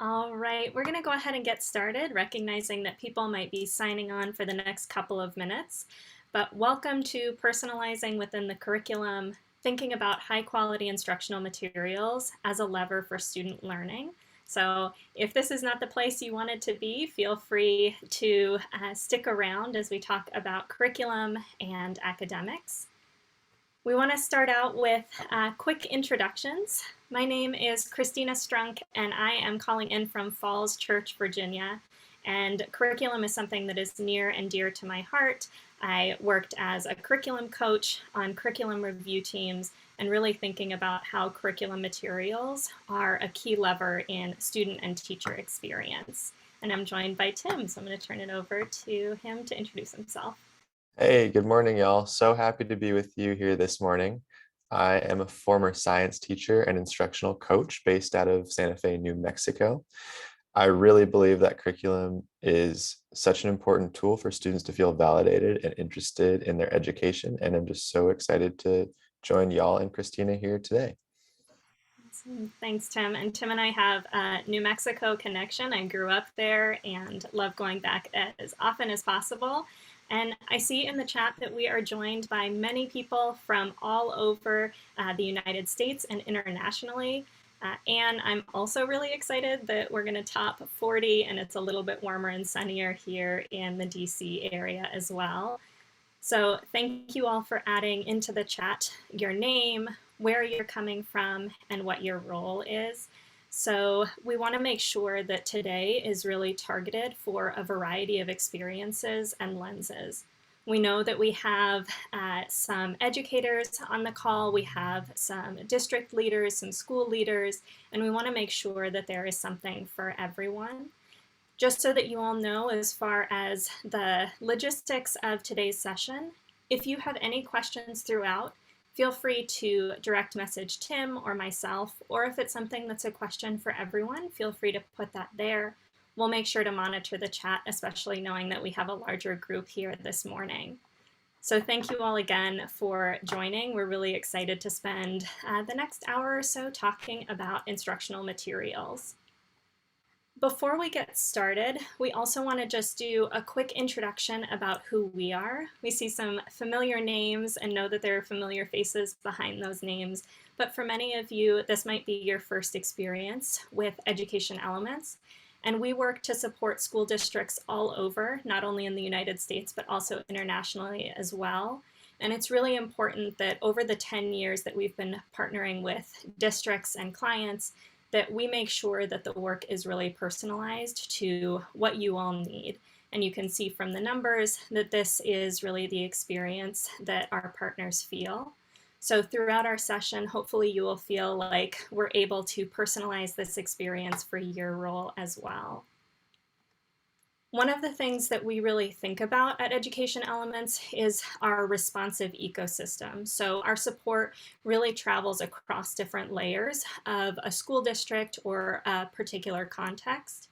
All right, we're going to go ahead and get started, recognizing that people might be signing on for the next couple of minutes. But welcome to Personalizing within the curriculum, thinking about high quality instructional materials as a lever for student learning. So if this is not the place you wanted to be, feel free to stick around as we talk about curriculum and academics. We want to start out with quick introductions. My name is Christina Strunk, and I am calling in from Falls Church, Virginia. And curriculum is something that is near and dear to my heart. I worked as a curriculum coach on curriculum review teams and really thinking about how curriculum materials are a key lever in student and teacher experience. And I'm joined by Tim, so I'm going to turn it over to him to introduce himself. Hey, good morning, y'all. So happy to be with you here this morning. I am a former science teacher and instructional coach based out of Santa Fe, New Mexico. I really believe that curriculum is such an important tool for students to feel validated and interested in their education, and I'm just so excited to join y'all and Christina here today. Awesome. Thanks, Tim. And Tim and I have a New Mexico connection. I grew up there and love going back as often as possible. And I see in the chat that we are joined by many people from all over the United States and internationally. And I'm also really excited that we're going to top 40 and it's a little bit warmer and sunnier here in the DC area as well. So thank you all for adding into the chat your name, where you're coming from, and what your role is. So we want to make sure that today is really targeted for a variety of experiences and lenses. We know that we have some educators on the call, we have some district leaders, some school leaders, and we want to make sure that there is something for everyone. Just so that you all know, as far as the logistics of today's session, if you have any questions throughout, feel free to direct message Tim or myself, or if it's something that's a question for everyone, feel free to put that there. We'll make sure to monitor the chat, especially knowing that we have a larger group here this morning. So thank you all again for joining. We're really excited to spend the next hour or so talking about instructional materials. Before we get started, we also want to just do a quick introduction about who we are. We see some familiar names and know that there are familiar faces behind those names, but for many of you, this might be your first experience with Education Elements. And we work to support school districts all over, not only in the United States, but also internationally as well. And it's really important that over the 10 years that we've been partnering with districts and clients, that we make sure that the work is really personalized to what you all need. And you can see from the numbers that this is really the experience that our partners feel. So throughout our session, hopefully you will feel like we're able to personalize this experience for your role as well. One of the things that we really think about at Education Elements is our responsive ecosystem. So our support really travels across different layers of a school district or a particular context.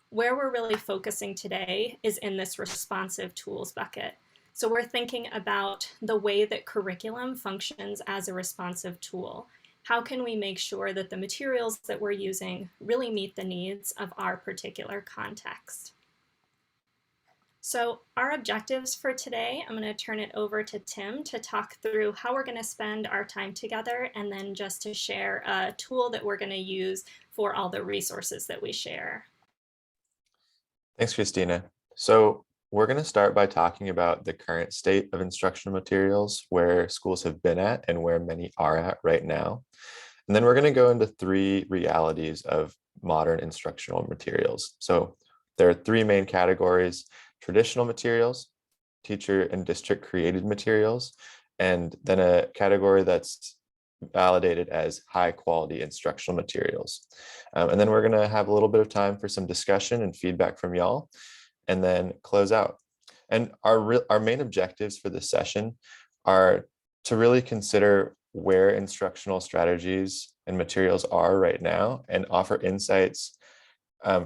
Where we're really focusing today is in this responsive tools bucket. So we're thinking about the way that curriculum functions as a responsive tool. How can we make sure that the materials that we're using really meet the needs of our particular context? So our objectives for today, I'm going to turn it over to Tim to talk through how we're going to spend our time together and then just to share a tool that we're going to use for all the resources that we share. Thanks, Christina. So we're going to start by talking about the current state of instructional materials, where schools have been at and where many are at right now. And then we're going to go into three realities of modern instructional materials. So there are three main categories: traditional materials, teacher and district created materials, and then a category that's validated as high quality instructional materials. And then we're going to have a little bit of time for some discussion and feedback from y'all, and then close out. And our main objectives for this session are to really consider where instructional strategies and materials are right now and offer insights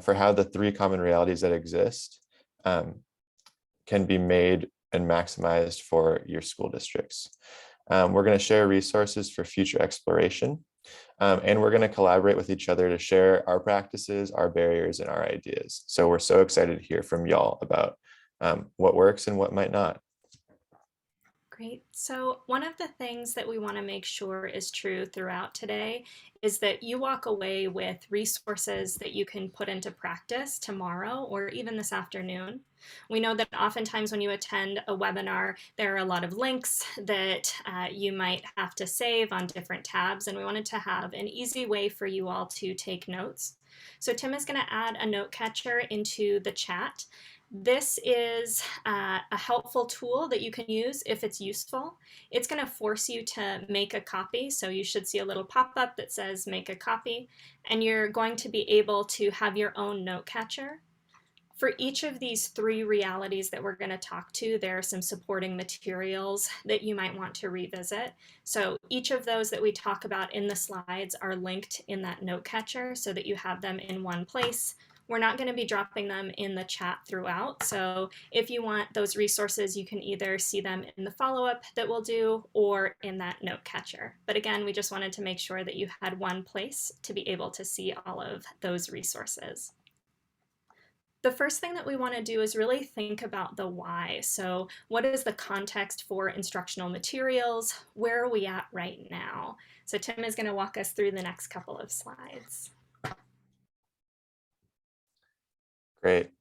for how the three common realities that exist can be made and maximized for your school districts. We're going to share resources for future exploration. And we're going to collaborate with each other to share our practices, our barriers, and our ideas. So we're so excited to hear from y'all about what works and what might not. Great. So, one of the things that we want to make sure is true throughout today is that you walk away with resources that you can put into practice tomorrow or even this afternoon. We know that oftentimes when you attend a webinar, there are a lot of links that you might have to save on different tabs, and we wanted to have an easy way for you all to take notes. So, Tim is going to add a note catcher into the chat. This is a helpful tool that you can use if it's useful. It's going to force you to make a copy. So you should see a little pop-up that says make a copy, and you're going to be able to have your own note catcher. For each of these three realities that we're going to talk to, there are some supporting materials that you might want to revisit. So each of those that we talk about in the slides are linked in that note catcher so that you have them in one place. We're not going to be dropping them in the chat throughout. So if you want those resources, you can either see them in the follow-up that we'll do or in that note catcher. But again, we just wanted to make sure that you had one place to be able to see all of those resources. The first thing that we want to do is really think about the why. So what is the context for instructional materials? Where are we at right now? So Tim is going to walk us through the next couple of slides. Great.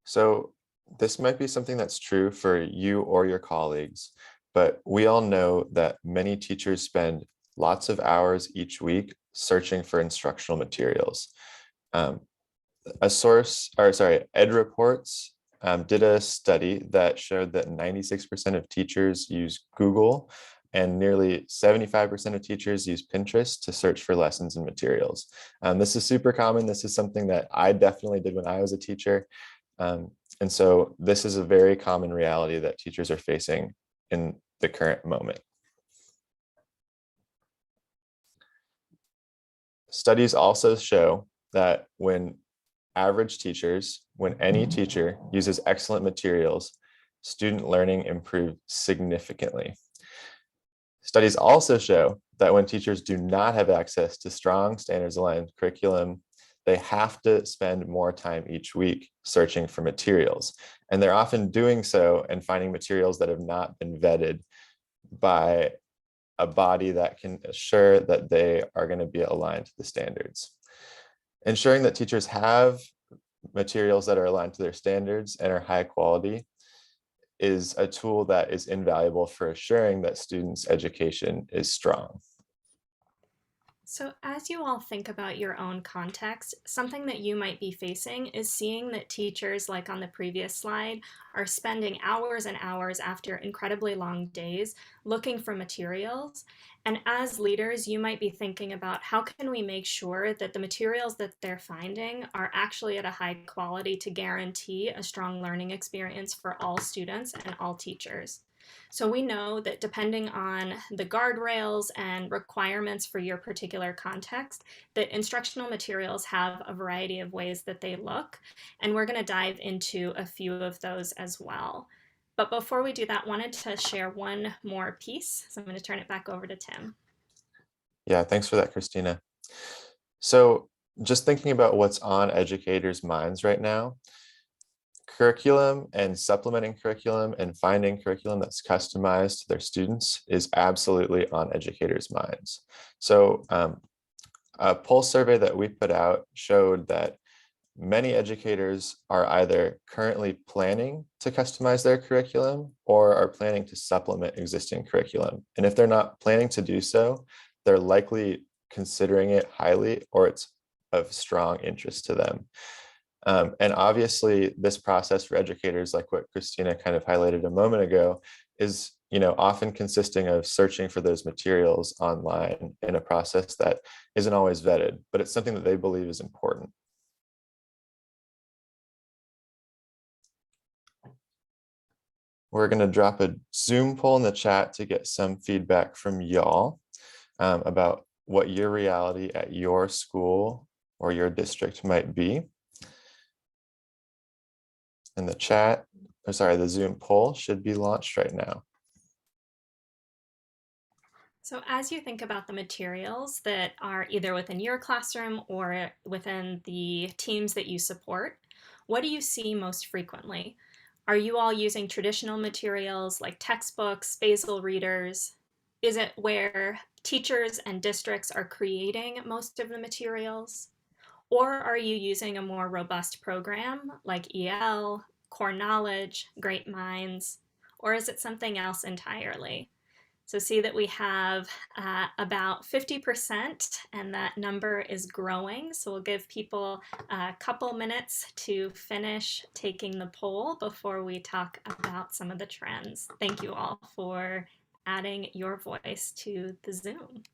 So this might be something that's true for you or your colleagues, but we all know that many teachers spend lots of hours each week searching for instructional materials. Ed Reports did a study that showed that 96% of teachers use Google and nearly 75% of teachers use Pinterest to search for lessons and materials. This is super common. This is something that I definitely did when I was a teacher. And so this is a very common reality that teachers are facing in the current moment. Studies also show that when any teacher uses excellent materials, student learning improves significantly. Studies also show that when teachers do not have access to strong standards-aligned curriculum, they have to spend more time each week searching for materials. And they're often doing so and finding materials that have not been vetted by a body that can assure that they are going to be aligned to the standards. Ensuring that teachers have materials that are aligned to their standards and are high quality is a tool that is invaluable for assuring that students' education is strong. So as you all think about your own context, something that you might be facing is seeing that teachers, like on the previous slide, are spending hours and hours after incredibly long days looking for materials. And as leaders, you might be thinking about how can we make sure that the materials that they're finding are actually at a high quality to guarantee a strong learning experience for all students and all teachers. So we know that depending on the guardrails and requirements for your particular context, that instructional materials have a variety of ways that they look, and we're going to dive into a few of those as well. But before we do that, wanted to share one more piece, so I'm going to turn it back over to Tim. Yeah, thanks for that, Christina. So just thinking about what's on educators' minds right now, curriculum and supplementing curriculum and finding curriculum that's customized to their students is absolutely on educators' minds. So a pulse survey that we put out showed that many educators are either currently planning to customize their curriculum or are planning to supplement existing curriculum. And if they're not planning to do so, they're likely considering it highly, or it's of strong interest to them. And obviously, this process for educators, like what Christina kind of highlighted a moment ago, is often consisting of searching for those materials online in a process that isn't always vetted, but it's something that they believe is important. We're going to drop a Zoom poll in the chat to get some feedback from y'all about what your reality at your school or your district might be. And the Zoom poll should be launched right now. So, as you think about the materials that are either within your classroom or within the teams that you support, what do you see most frequently? Are you all using traditional materials like textbooks, basal readers? Is it where teachers and districts are creating most of the materials? Or are you using a more robust program like EL, Core Knowledge, Great Minds? Or is it something else entirely? So see that we have about 50%, and that number is growing. So we'll give people a couple minutes to finish taking the poll before we talk about some of the trends. Thank you all for adding your voice to the Zoom.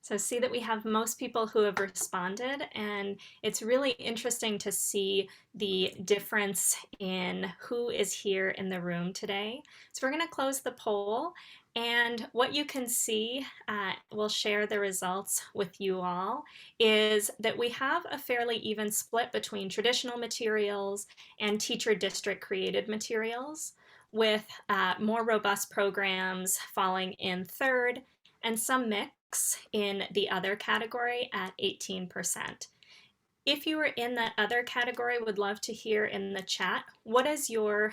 So see that we have most people who have responded, and it's really interesting to see the difference in who is here in the room today. So we're going to close the poll, and what you can see, we'll share the results with you all, is that we have a fairly even split between traditional materials and teacher district created materials, with more robust programs falling in third and some mix in the other category at 18%. If you are in that other category, would love to hear in the chat, what does your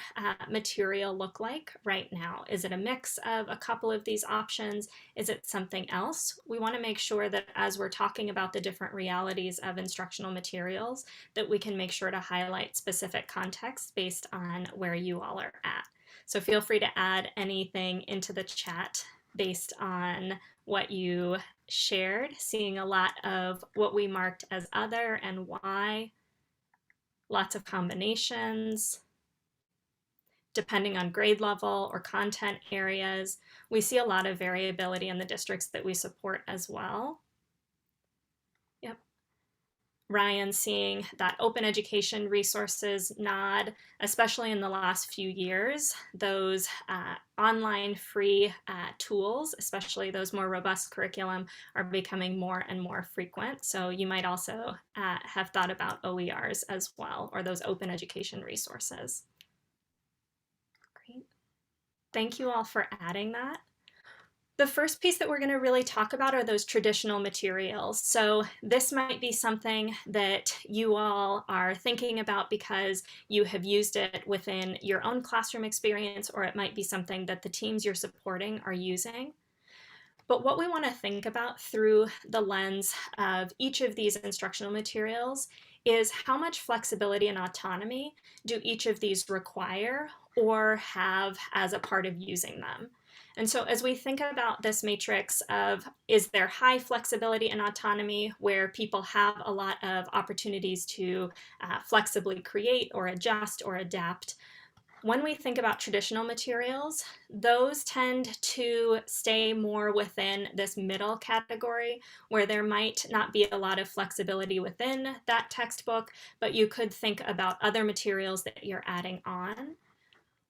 material look like right now? Is it a mix of a couple of these options? Is it something else? We want to make sure that as we're talking about the different realities of instructional materials, that we can make sure to highlight specific context based on where you all are at. So feel free to add anything into the chat based on what you shared, seeing a lot of what we marked as other and why, lots of combinations, depending on grade level or content areas. We see a lot of variability in the districts that we support as well. Yep. Ryan seeing that open education resources nod, especially in the last few years. Those online free tools, especially those more robust curriculum, are becoming more and more frequent. So you might also have thought about OERs as well, or those open education resources. Great. Thank you all for adding that. The first piece that we're going to really talk about are those traditional materials. So this might be something that you all are thinking about because you have used it within your own classroom experience, or it might be something that the teams you're supporting are using. But what we want to think about through the lens of each of these instructional materials is how much flexibility and autonomy do each of these require or have as a part of using them. And so as we think about this matrix of, is there high flexibility and autonomy where people have a lot of opportunities to flexibly create or adjust or adapt? When we think about traditional materials, those tend to stay more within this middle category where there might not be a lot of flexibility within that textbook, but you could think about other materials that you're adding on.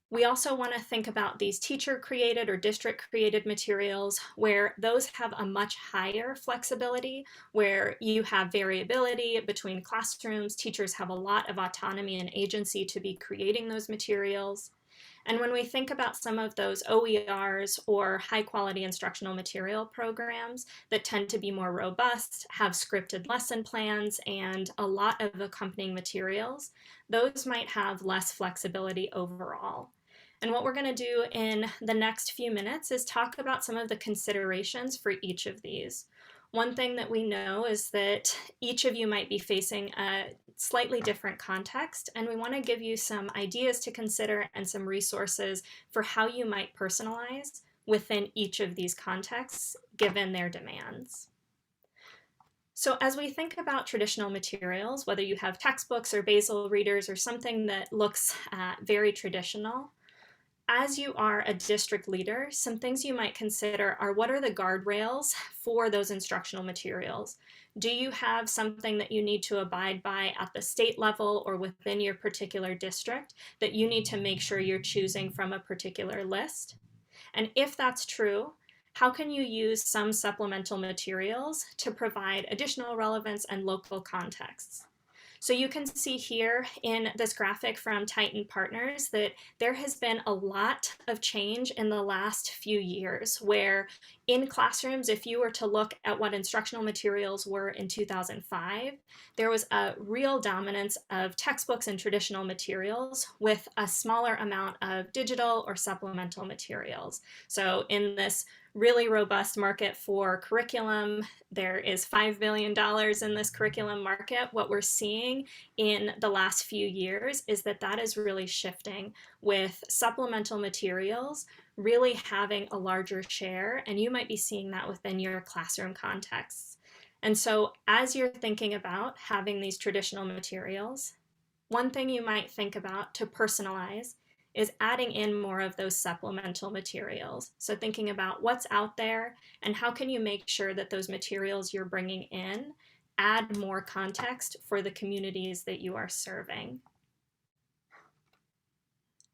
We also want to think about these teacher-created or district-created materials where those have a much higher flexibility, where you have variability between classrooms. Teachers have a lot of autonomy and agency to be creating those materials. And when we think about some of those OERs or high-quality instructional material programs that tend to be more robust, have scripted lesson plans, and a lot of accompanying materials, those might have less flexibility overall. And what we're going to do in the next few minutes is talk about some of the considerations for each of these. One thing that we know is that each of you might be facing a slightly different context, and we want to give you some ideas to consider and some resources for how you might personalize within each of these contexts given their demands. So as we think about traditional materials, whether you have textbooks or basal readers or something that looks very traditional, As you are a district leader, some things you might consider are what are the guardrails for those instructional materials? Do you have something that you need to abide by at the state level or within your particular district that you need to make sure you're choosing from a particular list? And if that's true, how can you use some supplemental materials to provide additional relevance and local contexts? So you can see here in this graphic from Titan Partners that there has been a lot of change in the last few years where in classrooms, if you were to look at what instructional materials were in 2005, there was a real dominance of textbooks and traditional materials with a smaller amount of digital or supplemental materials. So in this really robust market for curriculum. There is $5 billion in this curriculum market. What we're seeing in the last few years is that that is really shifting with supplemental materials really having a larger share, and you might be seeing that within your classroom contexts. And so as you're thinking about having these traditional materials, one thing you might think about to personalize is adding in more of those supplemental materials. So thinking about what's out there and how can you make sure that those materials you're bringing in add more context for the communities that you are serving.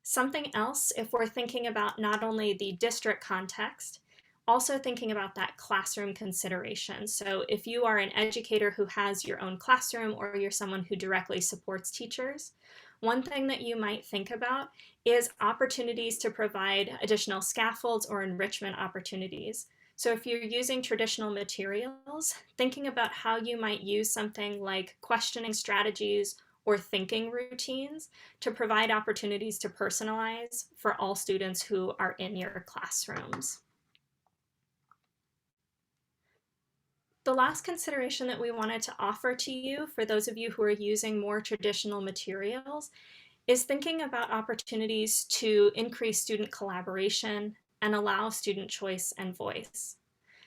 Something else, if we're thinking about not only the district context, also thinking about that classroom consideration. So if you are an educator who has your own classroom or you're someone who directly supports teachers, one thing that you might think about is opportunities to provide additional scaffolds or enrichment opportunities. So if you're using traditional materials, thinking about how you might use something like questioning strategies or thinking routines to provide opportunities to personalize for all students who are in your classrooms. The last consideration that we wanted to offer to you for those of you who are using more traditional materials is thinking about opportunities to increase student collaboration and allow student choice and voice.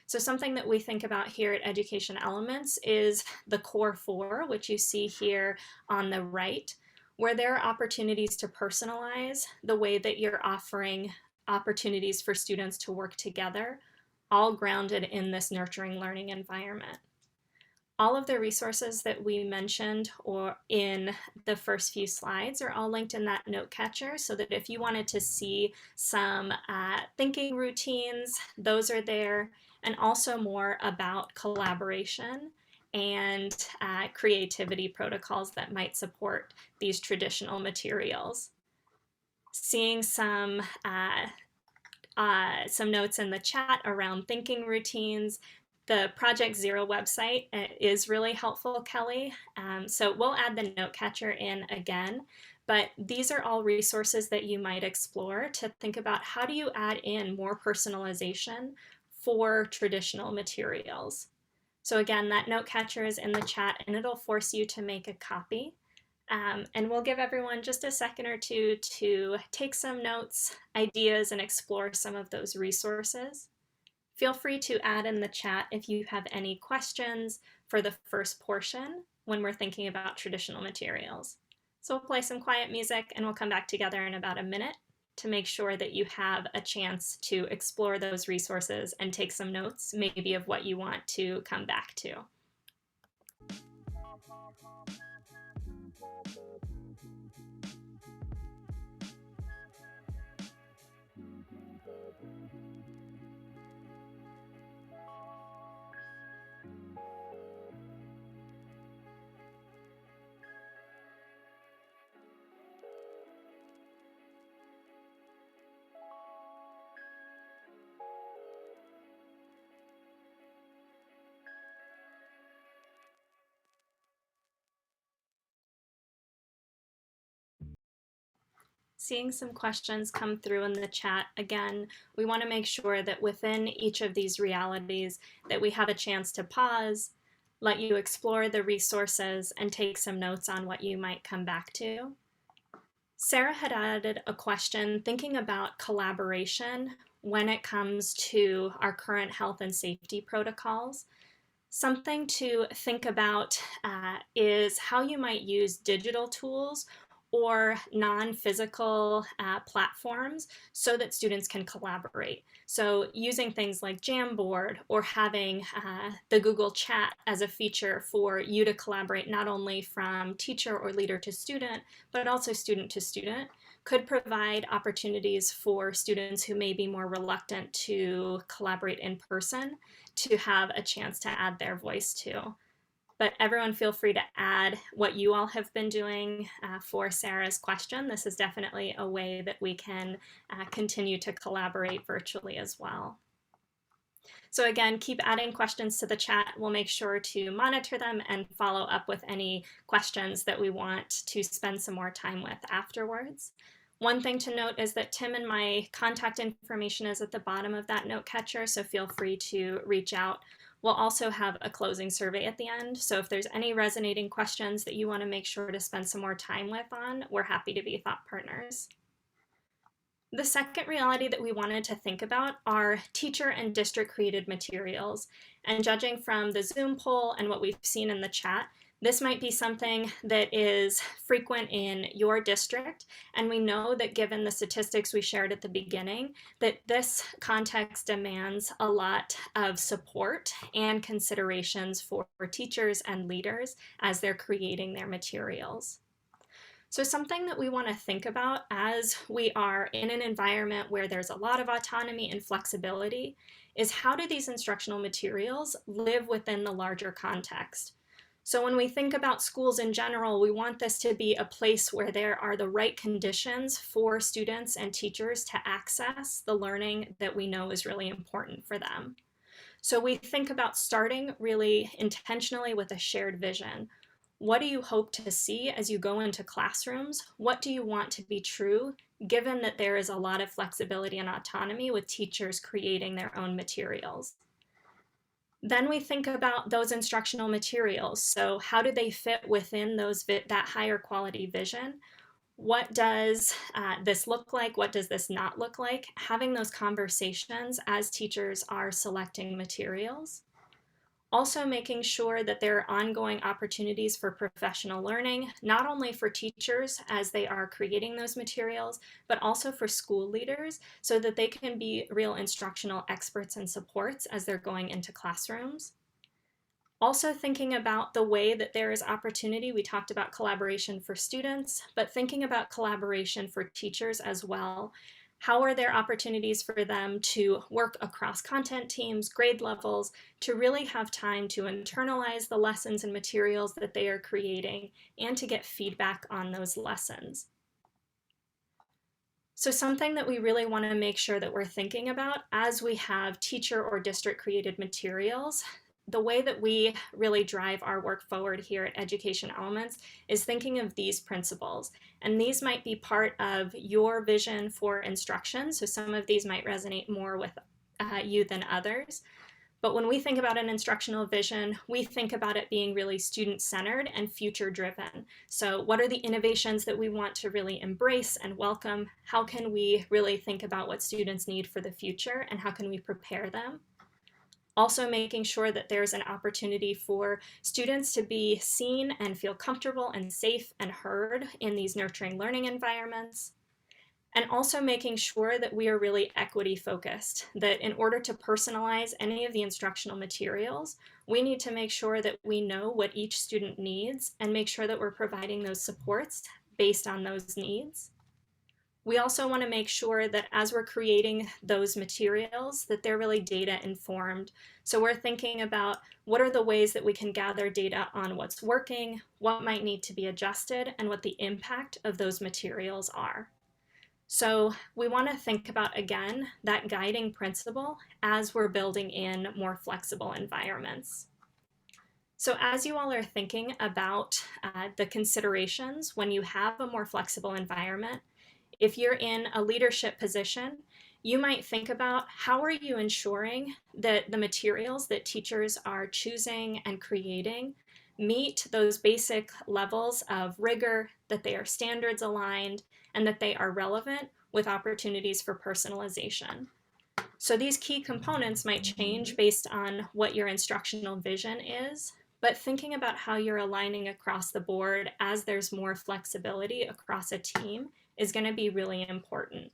So something that we think about here at Education Elements is the core four, which you see here on the right, where there are opportunities to personalize the way that you're offering opportunities for students to work together, all grounded in this nurturing learning environment. All of the resources that we mentioned or in the first few slides are all linked in that note catcher so that if you wanted to see some thinking routines, those are there, and also more about collaboration and creativity protocols that might support these traditional materials. Seeing some notes in the chat around thinking routines. The Project Zero website is really helpful, Kelly. So we'll add the note catcher in again, but these are all resources that you might explore to think about how do you add in more personalization for traditional materials. So again, that note catcher is in the chat and it'll force you to make a copy. And we'll give everyone just a second or two to take some notes, ideas, and explore some of those resources. Feel free to add in the chat if you have any questions for the first portion when we're thinking about traditional materials. So we'll play some quiet music and we'll come back together in about a minute to make sure that you have a chance to explore those resources and take some notes, maybe of what you want to come back to. Seeing some questions come through in the chat. Again, we want to make sure that within each of these realities that we have a chance to pause, let you explore the resources, and take some notes on what you might come back to. Sarah had added a question thinking about collaboration when it comes to our current health and safety protocols. Something to think about is how you might use digital tools or non-physical platforms so that students can collaborate. So using things like Jamboard or having the Google Chat as a feature for you to collaborate not only from teacher or leader to student, but also student to student could provide opportunities for students who may be more reluctant to collaborate in person to have a chance to add their voice to. But everyone feel free to add what you all have been doing for Sarah's question. This is definitely a way that we can continue to collaborate virtually as well. So again, keep adding questions to the chat. We'll make sure to monitor them and follow up with any questions that we want to spend some more time with afterwards. One thing to note is that Tim and my contact information is at the bottom of that note catcher, so feel free to reach out. We'll also have a closing survey at the end, so if there's any resonating questions that you want to make sure to spend some more time with we're happy to be thought partners. The second reality that we wanted to think about are teacher and district created materials. And judging from the Zoom poll and what we've seen in the chat, this might be something that is frequent in your district. And we know that given the statistics we shared at the beginning, that this context demands a lot of support and considerations for teachers and leaders as they're creating their materials. So something that we want to think about as we are in an environment where there's a lot of autonomy and flexibility is how do these instructional materials live within the larger context? So when we think about schools in general, we want this to be a place where there are the right conditions for students and teachers to access the learning that we know is really important for them. So we think about starting really intentionally with a shared vision. What do you hope to see as you go into classrooms? What do you want to be true, given that there is a lot of flexibility and autonomy with teachers creating their own materials? Then we think about those instructional materials. So how do they fit within that higher quality vision? What does this look like? What does this not look like? Having those conversations as teachers are selecting materials. Also making sure that there are ongoing opportunities for professional learning, not only for teachers as they are creating those materials, but also for school leaders so that they can be real instructional experts and supports as they're going into classrooms. Also thinking about the way that there is opportunity. We talked about collaboration for students, but thinking about collaboration for teachers as well. How are there opportunities for them to work across content teams, grade levels, to really have time to internalize the lessons and materials that they are creating and to get feedback on those lessons? So something that we really want to make sure that we're thinking about as we have teacher or district created materials, the way that we really drive our work forward here at Education Elements is thinking of these principles. And these might be part of your vision for instruction. So some of these might resonate more with you than others. But when we think about an instructional vision, we think about it being really student-centered and future-driven. So what are the innovations that we want to really embrace and welcome? How can we really think about what students need for the future and how can we prepare them? Also making sure that there's an opportunity for students to be seen and feel comfortable and safe and heard in these nurturing learning environments. And also making sure that we are really equity focused, that in order to personalize any of the instructional materials, we need to make sure that we know what each student needs and make sure that we're providing those supports based on those needs. We also want to make sure that as we're creating those materials, that they're really data informed. So we're thinking about what are the ways that we can gather data on what's working, what might need to be adjusted, and what the impact of those materials are. So we want to think about, again, that guiding principle as we're building in more flexible environments. So as you all are thinking about the considerations when you have a more flexible environment, if you're in a leadership position, you might think about how are you ensuring that the materials that teachers are choosing and creating meet those basic levels of rigor, that they are standards aligned, and that they are relevant with opportunities for personalization. So these key components might change based on what your instructional vision is, but thinking about how you're aligning across the board as there's more flexibility across a team is going to be really important.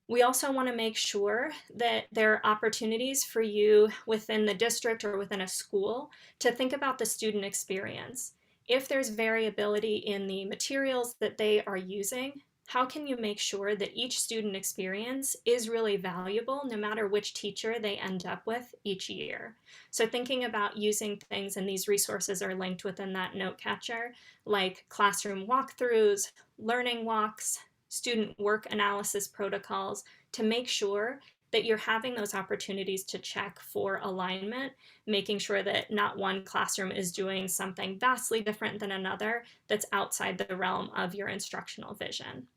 We also want to make sure that there are opportunities for you within the district or within a school to think about the student experience. If there's variability in the materials that they are using, how can you make sure that each student experience is really valuable no matter which teacher they end up with each year? So thinking about using things, and these resources are linked within that note catcher, like classroom walkthroughs, learning walks, student work analysis protocols, to make sure that you're having those opportunities to check for alignment, making sure that not one classroom is doing something vastly different than another that's outside the realm of your instructional vision.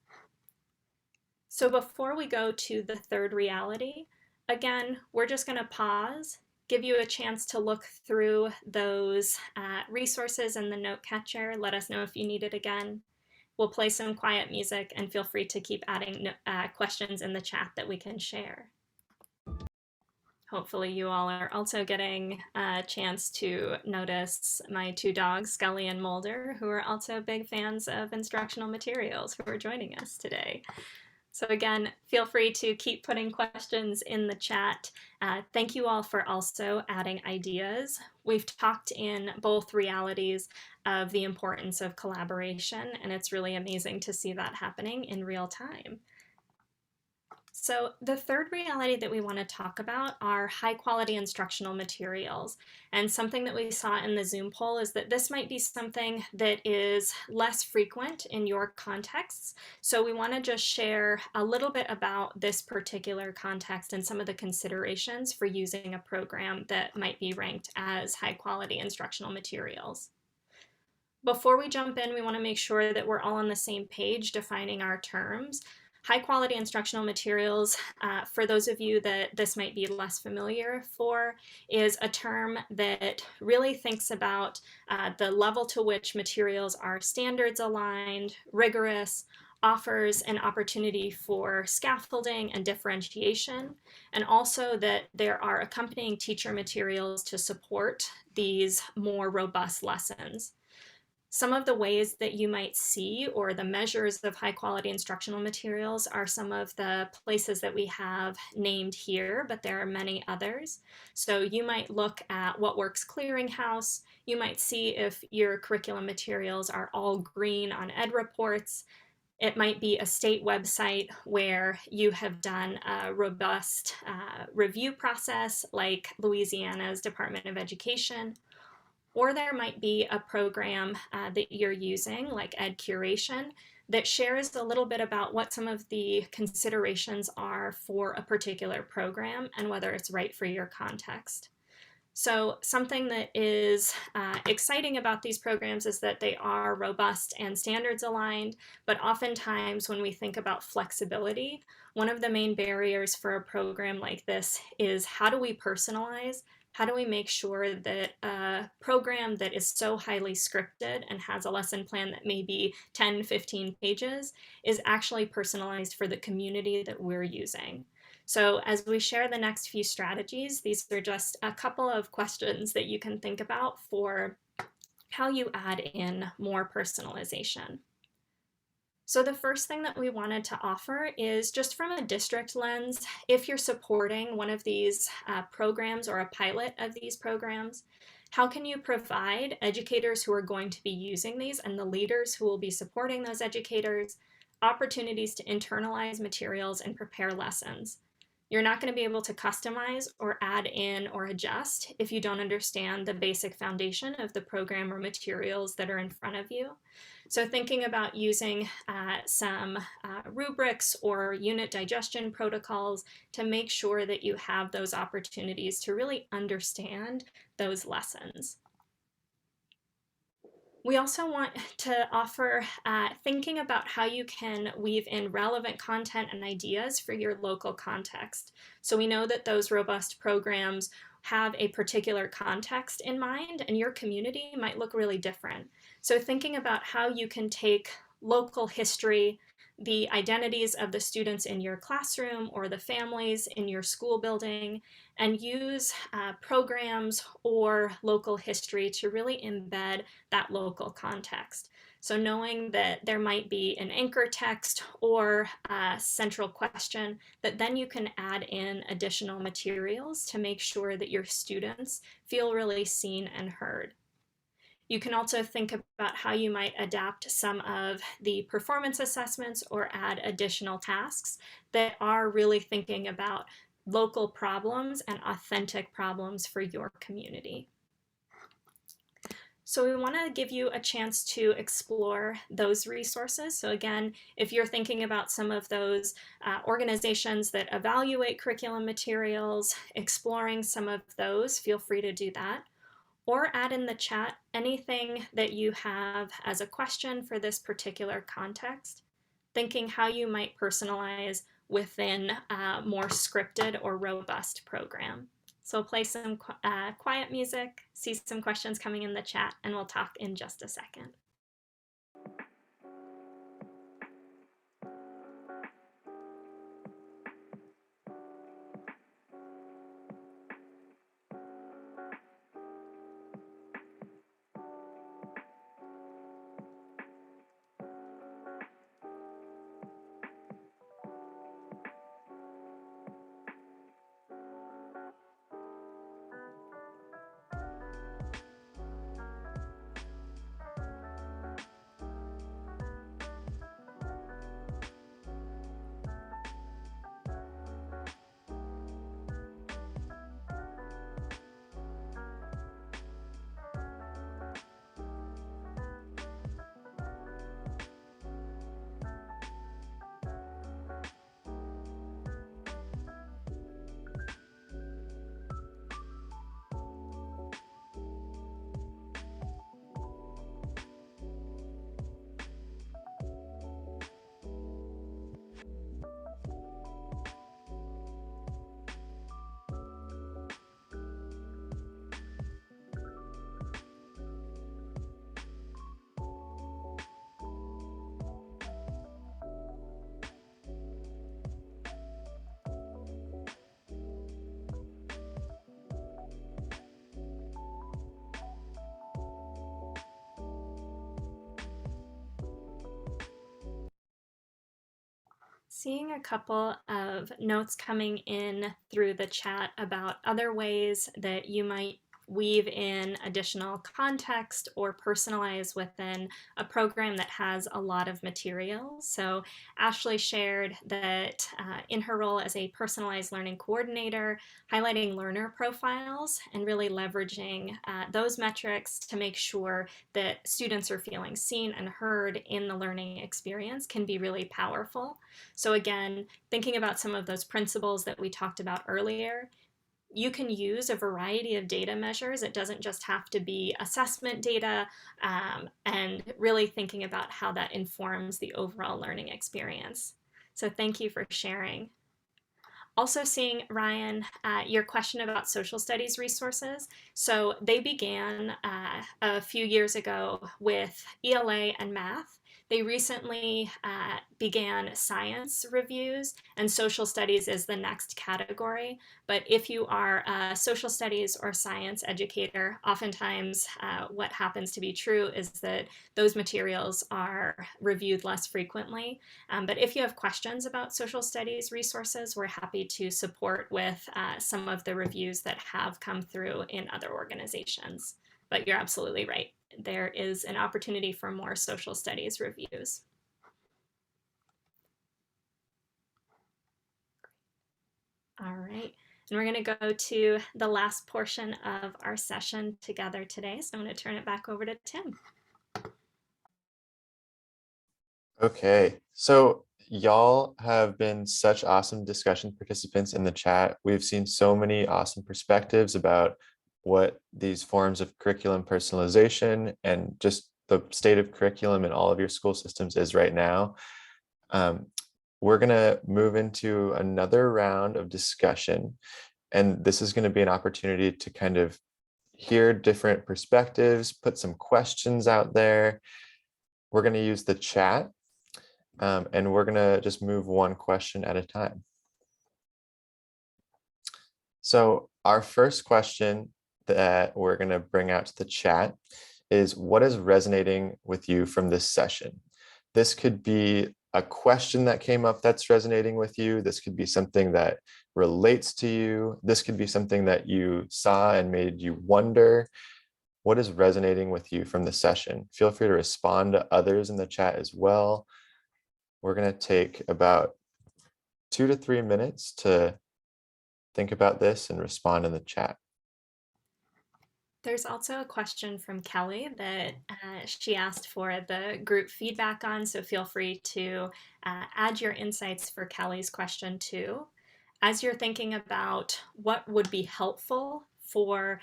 So before we go to the third reality, again, we're just going to pause, give you a chance to look through those resources in the note catcher. Let us know if you need it again. We'll play some quiet music, and feel free to keep adding questions in the chat that we can share. Hopefully you all are also getting a chance to notice my two dogs, Scully and Mulder, who are also big fans of instructional materials, who are joining us today. So again, feel free to keep putting questions in the chat. Thank you all for also adding ideas. We've talked in both realities of the importance of collaboration, and it's really amazing to see that happening in real time. So the third reality that we want to talk about are high quality instructional materials. And something that we saw in the Zoom poll is that this might be something that is less frequent in your contexts. So we want to just share a little bit about this particular context and some of the considerations for using a program that might be ranked as high quality instructional materials. Before we jump in, we want to make sure that we're all on the same page defining our terms. High quality instructional materials, for those of you that this might be less familiar for, is a term that really thinks about the level to which materials are standards aligned, rigorous, offers an opportunity for scaffolding and differentiation, and also that there are accompanying teacher materials to support these more robust lessons. Some of the ways that you might see, or the measures of high quality instructional materials, are some of the places that we have named here, but there are many others. So you might look at What Works Clearinghouse. You might see if your curriculum materials are all green on Ed Reports. It might be a state website where you have done a robust review process, like Louisiana's Department of Education. Or there might be a program that you're using, like Ed Curation, that shares a little bit about what some of the considerations are for a particular program and whether it's right for your context. So something that is exciting about these programs is that they are robust and standards aligned, but oftentimes when we think about flexibility, one of the main barriers for a program like this is, how do we personalize? How do we make sure that a program that is so highly scripted and has a lesson plan that may be 10, 15 pages is actually personalized for the community that we're using? So as we share the next few strategies, these are just a couple of questions that you can think about for how you add in more personalization. So the first thing that we wanted to offer is, just from a district lens, if you're supporting one of these programs or a pilot of these programs, how can you provide educators who are going to be using these, and the leaders who will be supporting those educators, opportunities to internalize materials and prepare lessons? You're not going to be able to customize or add in or adjust if you don't understand the basic foundation of the program or materials that are in front of you. So thinking about using some rubrics or unit digestion protocols to make sure that you have those opportunities to really understand those lessons. We also want to offer thinking about how you can weave in relevant content and ideas for your local context. So we know that those robust programs have a particular context in mind, and your community might look really different. So thinking about how you can take local history, the identities of the students in your classroom or the families in your school building, and use programs or local history to really embed that local context. So knowing that there might be an anchor text or a central question that then you can add in additional materials to make sure that your students feel really seen and heard. You can also think about how you might adapt some of the performance assessments or add additional tasks that are really thinking about local problems and authentic problems for your community. So we want to give you a chance to explore those resources. So again, if you're thinking about some of those organizations that evaluate curriculum materials, exploring some of those, feel free to do that. Or add in the chat anything that you have as a question for this particular context, thinking how you might personalize within a more scripted or robust program. So play some quiet music, see some questions coming in the chat, and we'll talk in just a second. Seeing a couple of notes coming in through the chat about other ways that you might weave in additional context or personalize within a program that has a lot of materials. So Ashley shared that in her role as a personalized learning coordinator, highlighting learner profiles and really leveraging those metrics to make sure that students are feeling seen and heard in the learning experience can be really powerful. So again, thinking about some of those principles that we talked about earlier, you can use a variety of data measures. It doesn't just have to be assessment data, and really thinking about how that informs the overall learning experience. So thank you for sharing. Also seeing, Ryan, your question about social studies resources. So they began a few years ago with ELA and math. They recently began science reviews, and social studies is the next category. But if you are a social studies or science educator, oftentimes what happens to be true is that those materials are reviewed less frequently. But if you have questions about social studies resources, we're happy to support with some of the reviews that have come through in other organizations. But you're absolutely right. There is an opportunity for more social studies reviews. All right, and we're going to go to the last portion of our session together today. So I'm going to turn it back over to Tim. Okay, so y'all have been such awesome discussion participants in the chat. We've seen so many awesome perspectives about what these forms of curriculum personalization and just the state of curriculum in all of your school systems is right now. We're going to move into another round of discussion, and this is going to be an opportunity to kind of hear different perspectives, put some questions out there. We're going to use the chat. And we're gonna just move one question at a time. So our first question that we're gonna bring out to the chat is, what is resonating with you from this session? This could be a question that came up that's resonating with you. This could be something that relates to you. This could be something that you saw and made you wonder. What is resonating with you from the session? Feel free to respond to others in the chat as well. We're going to take about 2 to 3 minutes to think about this and respond in the chat. There's also a question from Kelly that she asked for the group feedback on, so feel free to add your insights for Kelly's question too. As you're thinking about what would be helpful for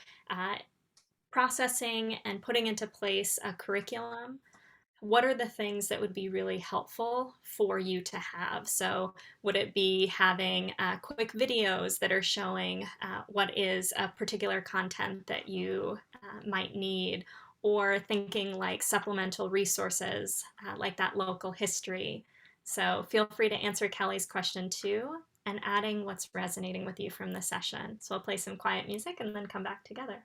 processing and putting into place a curriculum, what are the things that would be really helpful for you to have? So would it be having quick videos that are showing what is a particular content that you might need, or thinking like supplemental resources like that local history? So feel free to answer Kelly's question too, and adding what's resonating with you from the session. So we'll play some quiet music and then come back together.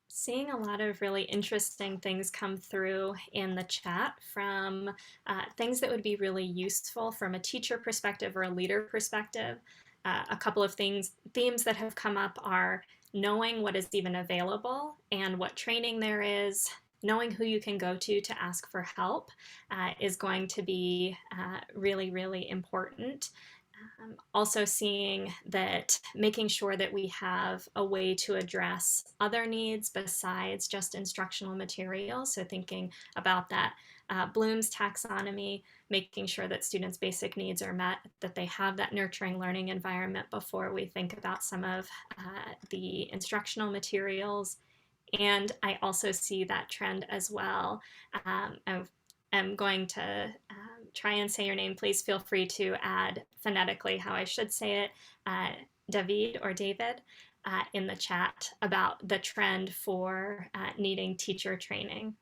Seeing a lot of really interesting things come through in the chat from things that would be really useful from a teacher perspective or a leader perspective. A couple of themes that have come up are knowing what is even available and what training there is. Knowing who you can go to ask for help is going to be really, really important. Also seeing that, making sure that we have a way to address other needs besides just instructional materials. So thinking about that Bloom's taxonomy, making sure that students' basic needs are met, that they have that nurturing learning environment before we think about some of the instructional materials. And I also see that trend as well. I'm going to try and say your name. Please feel free to add phonetically how I should say it, David or David, in the chat about the trend for needing teacher training.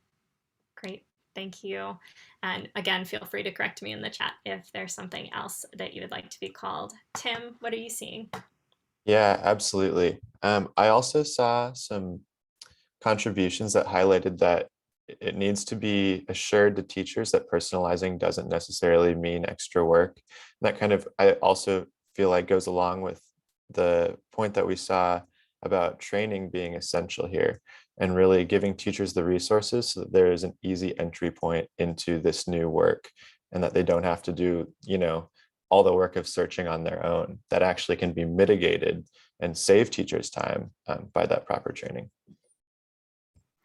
Great, thank you. And again, feel free to correct me in the chat if there's something else that you would like to be called. Tim, what are you seeing? Yeah, absolutely. I also saw some contributions that highlighted that it needs to be assured to teachers that personalizing doesn't necessarily mean extra work. And that kind of, I also feel like, goes along with the point that we saw about training being essential here, and really giving teachers the resources so that there is an easy entry point into this new work, and that they don't have to do, all the work of searching on their own. That actually can be mitigated and save teachers time by that proper training.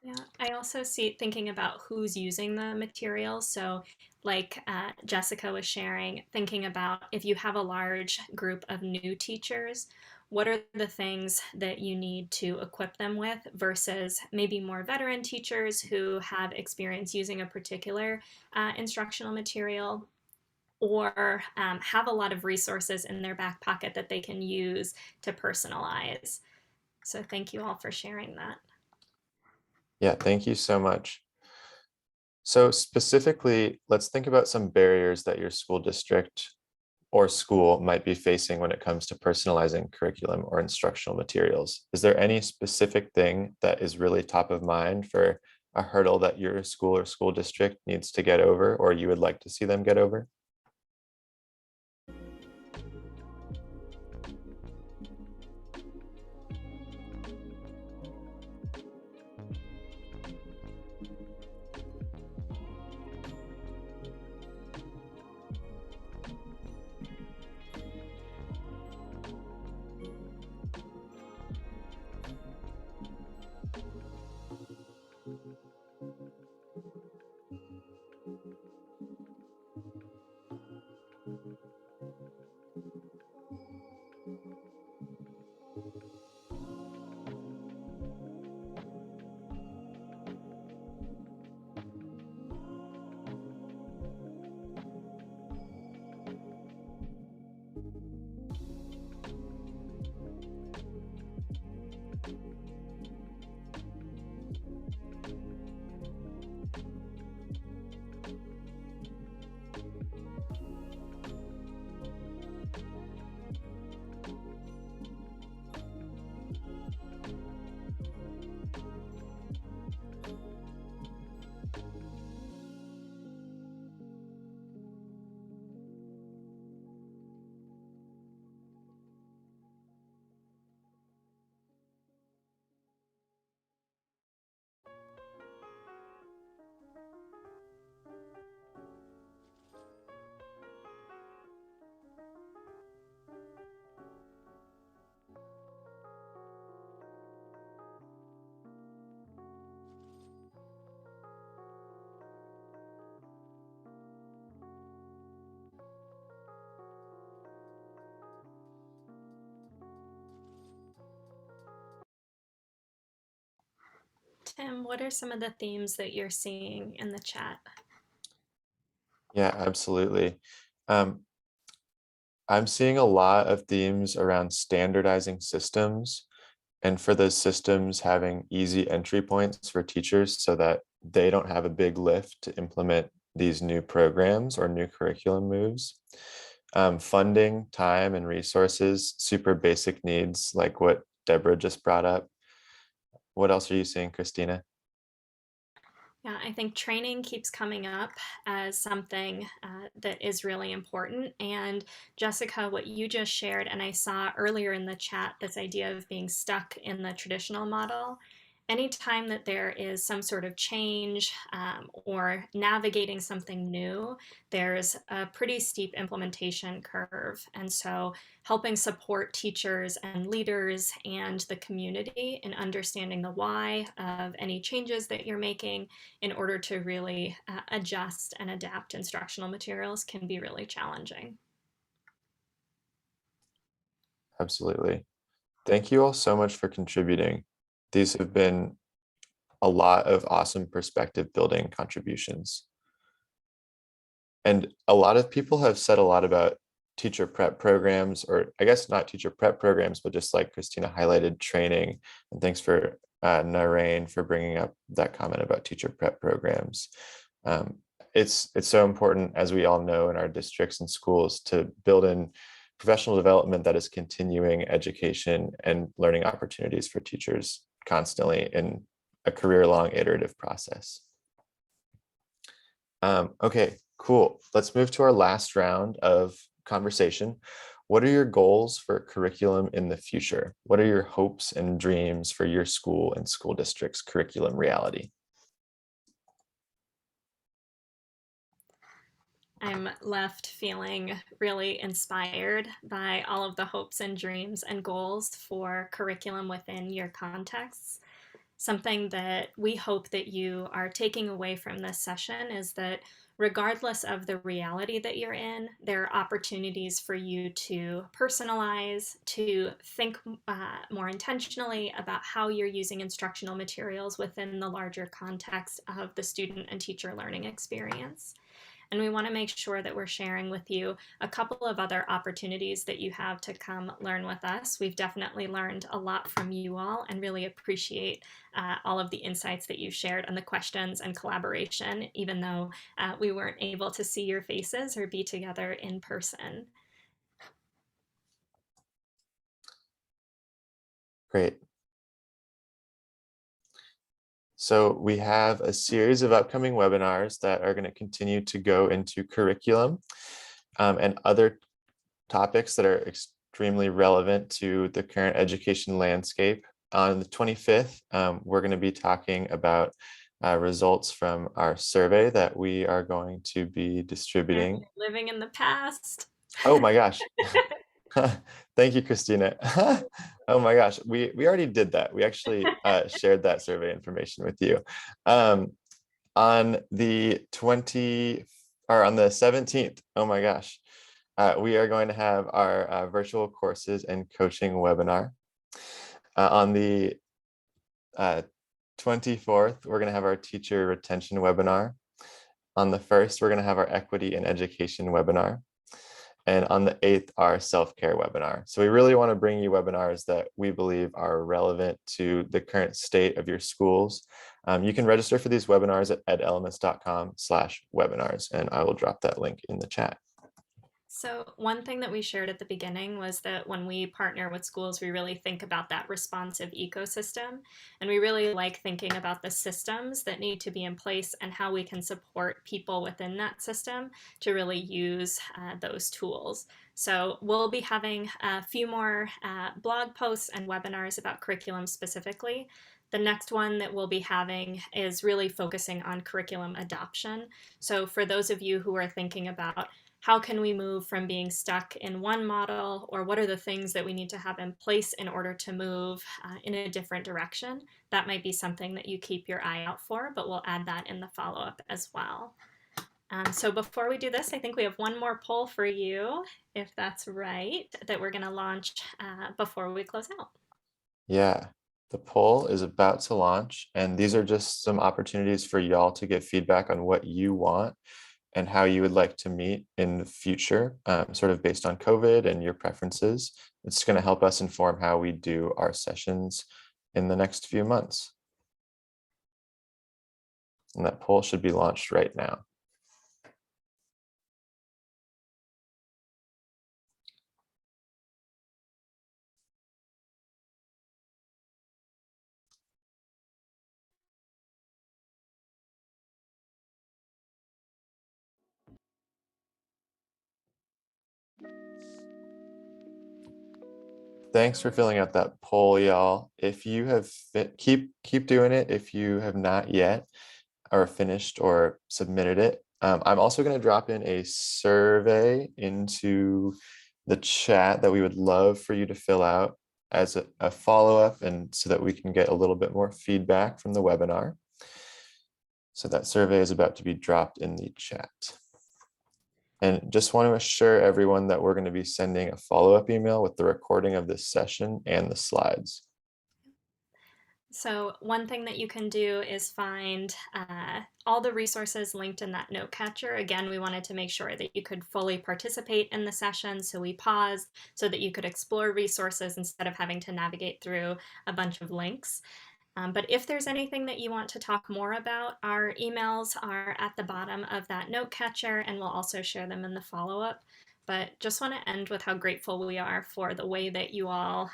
Yeah, I also see thinking about who's using the materials. So, like Jessica was sharing, thinking about if you have a large group of new teachers, what are the things that you need to equip them with versus maybe more veteran teachers who have experience using a particular instructional material or have a lot of resources in their back pocket that they can use to personalize. So, thank you all for sharing that. Yeah, thank you so much. So specifically, let's think about some barriers that your school district or school might be facing when it comes to personalizing curriculum or instructional materials. Is there any specific thing that is really top of mind for a hurdle that your school or school district needs to get over, or you would like to see them get over? Tim, what are some of the themes that you're seeing in the chat? Yeah, absolutely. Um, I'm seeing a lot of themes around standardizing systems and for those systems having easy entry points for teachers so that they don't have a big lift to implement these new programs or new curriculum moves. Funding, time, and resources, super basic needs like what Deborah just brought up. What else are you seeing, Christina? Yeah, I think training keeps coming up as something that is really important. And Jessica, what you just shared, and I saw earlier in the chat, this idea of being stuck in the traditional model. Anytime that there is some sort of change or navigating something new, there's a pretty steep implementation curve. And so, helping support teachers and leaders and the community in understanding the why of any changes that you're making in order to really adjust and adapt instructional materials can be really challenging. Absolutely. Thank you all so much for contributing. These have been a lot of awesome perspective building contributions. And a lot of people have said a lot about teacher prep programs, or I guess not teacher prep programs, but just like Christina highlighted, training. And thanks for Narain for bringing up that comment about teacher prep programs. Um, it's so important, as we all know, in our districts and schools to build in professional development that is continuing education and learning opportunities for teachers constantly in a career-long iterative process. Okay, cool. Let's move to our last round of conversation. What are your goals for curriculum in the future? What are your hopes and dreams for your school and school district's curriculum reality? I'm left feeling really inspired by all of the hopes and dreams and goals for curriculum within your contexts. Something that we hope that you are taking away from this session is that regardless of the reality that you're in, there are opportunities for you to personalize, to think more intentionally about how you're using instructional materials within the larger context of the student and teacher learning experience. And we want to make sure that we're sharing with you a couple of other opportunities that you have to come learn with us. We've definitely learned a lot from you all and really appreciate all of the insights that you shared and the questions and collaboration, even though we weren't able to see your faces or be together in person. Great. So we have a series of upcoming webinars that are going to continue to go into curriculum and other topics that are extremely relevant to the current education landscape. On the 25th, we're going to be talking about results from our survey that we are going to be distributing. Living in the past. Oh my gosh. Thank you, Christina. Oh my gosh, we already did that. We actually shared that survey information with you. On the 17th, oh my gosh, we are going to have our virtual courses and coaching webinar. On the 24th, we're going to have our teacher retention webinar. On the 1st, we're going to have our equity in education webinar. And on the 8th, our self-care webinar. So we really want to bring you webinars that we believe are relevant to the current state of your schools. You can register for these webinars at edelements.com/webinars, and I will drop that link in the chat. So one thing that we shared at the beginning was that when we partner with schools, we really think about that responsive ecosystem. And we really like thinking about the systems that need to be in place and how we can support people within that system to really use those tools. So we'll be having a few more blog posts and webinars about curriculum specifically. The next one that we'll be having is really focusing on curriculum adoption. So for those of you who are thinking about how can we move from being stuck in one model, or what are the things that we need to have in place in order to move in a different direction? That might be something that you keep your eye out for, but we'll add that in the follow-up as well. So before we do this, I think we have one more poll for you, if that's right, that we're going to launch before we close out. Yeah, the poll is about to launch, and these are just some opportunities for y'all to get feedback on what you want and how you would like to meet in the future, sort of based on COVID and your preferences. It's going to help us inform how we do our sessions in the next few months. And that poll should be launched right now. Thanks for filling out that poll, y'all. If you have keep doing it if you have not yet or finished or submitted it. I'm also going to drop in a survey into the chat that we would love for you to fill out as a follow-up, and so that we can get a little bit more feedback from the webinar. So that survey is about to be dropped in the chat. And just want to assure everyone that we're going to be sending a follow-up email with the recording of this session and the slides. So one thing that you can do is find all the resources linked in that note catcher. Again, we wanted to make sure that you could fully participate in the session, so we paused so that you could explore resources instead of having to navigate through a bunch of links. But if there's anything that you want to talk more about, our emails are at the bottom of that note catcher, and we'll also share them in the follow-up. But just want to end with how grateful we are for the way that you all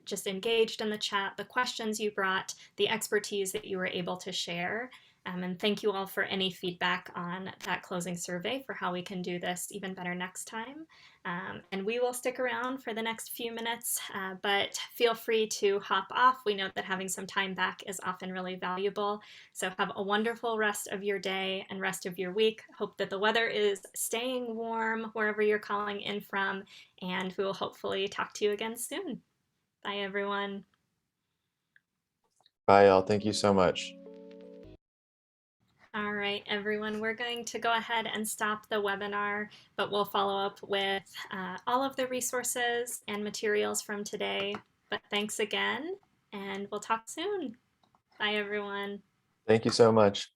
just engaged in the chat, the questions you brought, the expertise that you were able to share. And thank you all for any feedback on that closing survey for how we can do this even better next time. And we will stick around for the next few minutes, but feel free to hop off. We know that having some time back is often really valuable. So have a wonderful rest of your day and rest of your week. Hope that the weather is staying warm wherever you're calling in from, and we will hopefully talk to you again soon. Bye, everyone. Bye, all. Thank you so much. All right, everyone, we're going to go ahead and stop the webinar, but we'll follow up with all of the resources and materials from today. But thanks again, and we'll talk soon. Bye, everyone. Thank you so much.